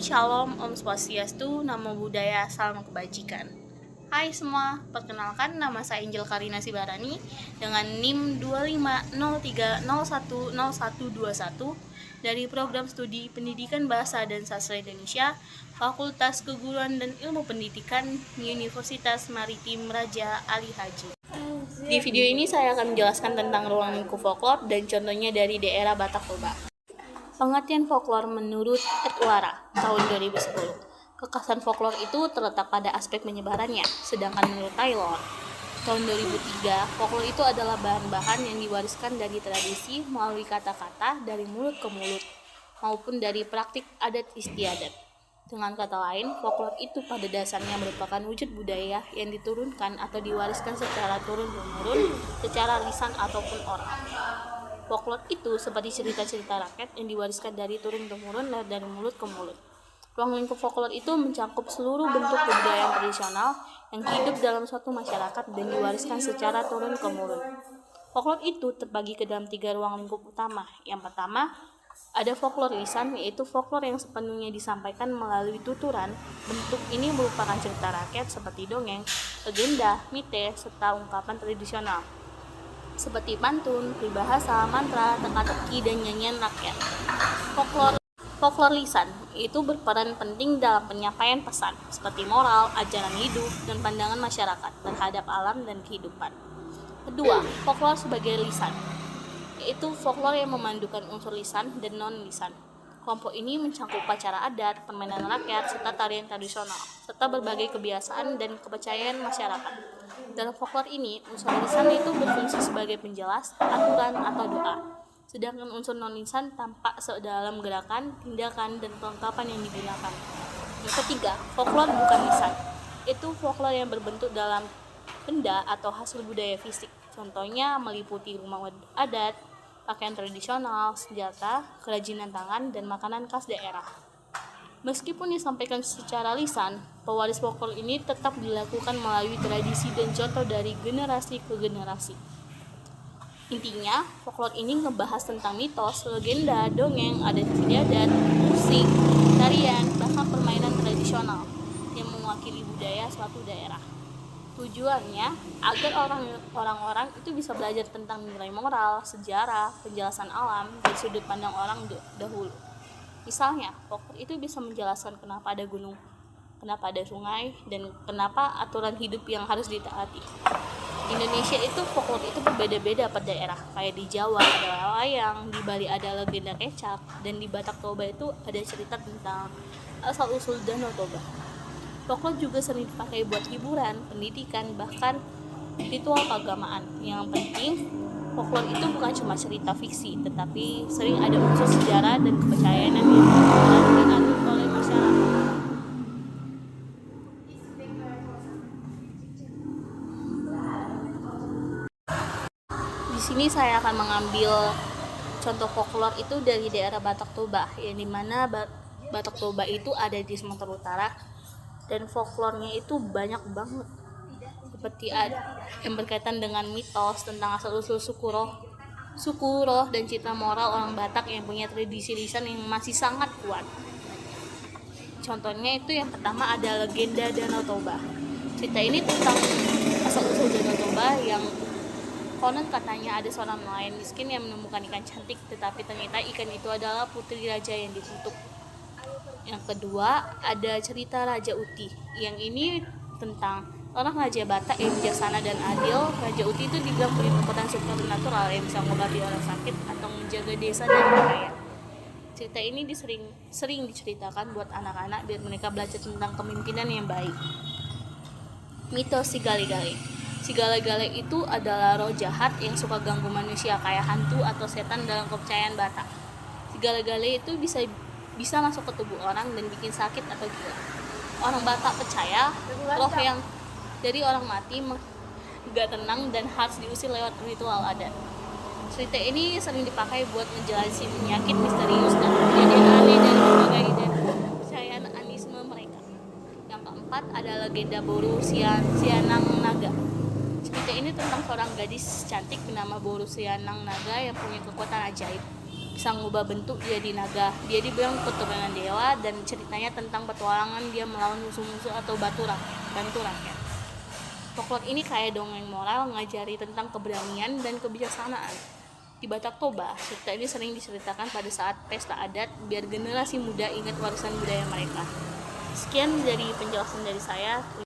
Shalom, Om Swastiastu, Namo Buddhaya, Salam Kebajikan. Hai semua, perkenalkan nama saya Angel Karina Sibarani dengan NIM 2503010121 dari Program Studi Pendidikan Bahasa dan Sastra Indonesia, Fakultas Keguruan dan Ilmu Pendidikan, Universitas Maritim Raja Ali Haji. Di video ini saya akan menjelaskan tentang ruang lingkup folklore dan contohnya dari daerah Batak Toba. Pengertian folklore menurut Edwara tahun 2010. Kekhasan folklore itu terletak pada aspek penyebarannya, sedangkan menurut Taylor tahun 2003, folklore itu adalah bahan-bahan yang diwariskan dari tradisi melalui kata-kata dari mulut ke mulut maupun dari praktik adat istiadat. Dengan kata lain, folklore itu pada dasarnya merupakan wujud budaya yang diturunkan atau diwariskan secara turun-temurun secara lisan ataupun oral. Folklore itu seperti cerita-cerita rakyat yang diwariskan dari turun-temurun dari mulut ke mulut. Ruang lingkup folklore itu mencakup seluruh bentuk kebudayaan tradisional yang hidup dalam suatu masyarakat dan diwariskan secara turun-temurun. Folklore itu terbagi ke dalam 3 ruang lingkup utama. Yang pertama, ada folklore lisan, yaitu folklore yang sepenuhnya disampaikan melalui tuturan. Bentuk ini merupakan cerita rakyat seperti dongeng, legenda, mites, serta ungkapan tradisional seperti pantun, peribahasa, mantra, teka-teki, dan nyanyian rakyat. Folklore lisan itu berperan penting dalam penyampaian pesan seperti moral, ajaran hidup, dan pandangan masyarakat terhadap alam dan kehidupan. Kedua, folklore sebagai lisan, yaitu folklore yang memandukan unsur lisan dan non-lisan. Kelompok ini mencakup upacara adat, permainan rakyat, serta tarian tradisional, serta berbagai kebiasaan dan kepercayaan masyarakat. Dalam folklore ini, unsur lisan itu berfungsi sebagai penjelas, aturan, atau doa. Sedangkan unsur non-lisan tampak dalam gerakan, tindakan, dan perlengkapan yang digunakan. Yang ketiga, folklore bukan lisan. Itu folklore yang berbentuk dalam benda atau hasil budaya fisik. Contohnya meliputi rumah adat, pakaian tradisional, senjata, kerajinan tangan, dan makanan khas daerah. Meskipun disampaikan secara lisan, pewaris folklore ini tetap dilakukan melalui tradisi dan contoh dari generasi ke generasi. Intinya, folklore ini ngebahas tentang mitos, legenda, dongeng, adat istiadat, musik, tarian, bahkan permainan tradisional yang mewakili budaya suatu daerah. Tujuannya agar orang-orang itu bisa belajar tentang nilai moral, sejarah, penjelasan alam, dan sudut pandang orang dahulu. Misalnya, folklore itu bisa menjelaskan kenapa ada gunung, kenapa ada sungai, dan kenapa aturan hidup yang harus ditaati. Di Indonesia itu folklore itu berbeda-beda per daerah. Kayak di Jawa ada wayang, di Bali ada legenda kecak, dan di Batak Toba itu ada cerita tentang asal-usul Danau Toba. Folklore juga sering dipakai buat hiburan, pendidikan, bahkan ritual keagamaan. Yang penting, folklore itu bukan cuma cerita fiksi, tetapi sering ada unsur sejarah dan kepercayaan yang dianut oleh masyarakat. Di sini saya akan mengambil contoh folklore itu dari daerah Batak Toba, yang dimana Batak Toba itu ada di Sumatera Utara. Dan folklornya itu banyak banget, seperti ada yang berkaitan dengan mitos tentang asal-usul suku roh dan citra moral orang Batak yang punya tradisi lisan yang masih sangat kuat. Contohnya itu yang pertama ada legenda Danau Toba. Cerita ini tentang asal-usul Danau Toba yang konon katanya ada seorang nelayan miskin yang menemukan ikan cantik, tetapi ternyata ikan itu adalah putri raja yang dikutuk. Yang kedua, ada cerita Raja Uti. Yang ini tentang orang Raja Batak yang bijaksana dan adil. Raja Uti itu dibilang punya kekuatan supernatural yang bisa mengobati orang sakit atau menjaga desa dari bahaya. Cerita ini sering diceritakan buat anak-anak biar mereka belajar tentang kepemimpinan yang baik. Mitos Si Gale-Gale. Si Gale-Gale itu adalah roh jahat yang suka ganggu manusia kayak hantu atau setan dalam kepercayaan Batak. Si Gale-Gale itu bisa masuk ke tubuh orang dan bikin sakit atau gila. Orang Batak percaya roh yang dari orang mati gak tenang dan harus diusir lewat ritual adat. Cerita ini sering dipakai buat ngejelasin penyakit misterius dan kejadian aneh dari berbagai dan kepercayaan anisme mereka. Yang keempat ada legenda Boru Sianang Naga. Cerita Cerita ini tentang seorang gadis cantik bernama Borusianang Naga yang punya kekuatan ajaib, bisa mengubah bentuk jadi naga. Dia dibilang keturunan dewa dan ceritanya tentang petualangan dia melawan musuh-musuh atau bantu rakyat. Folklore ini kaya dongeng moral, mengajari tentang keberanian dan kebijaksanaan. Di Batak Toba, cerita ini sering diceritakan pada saat pesta adat biar generasi muda ingat warisan budaya mereka. Sekian dari penjelasan dari saya.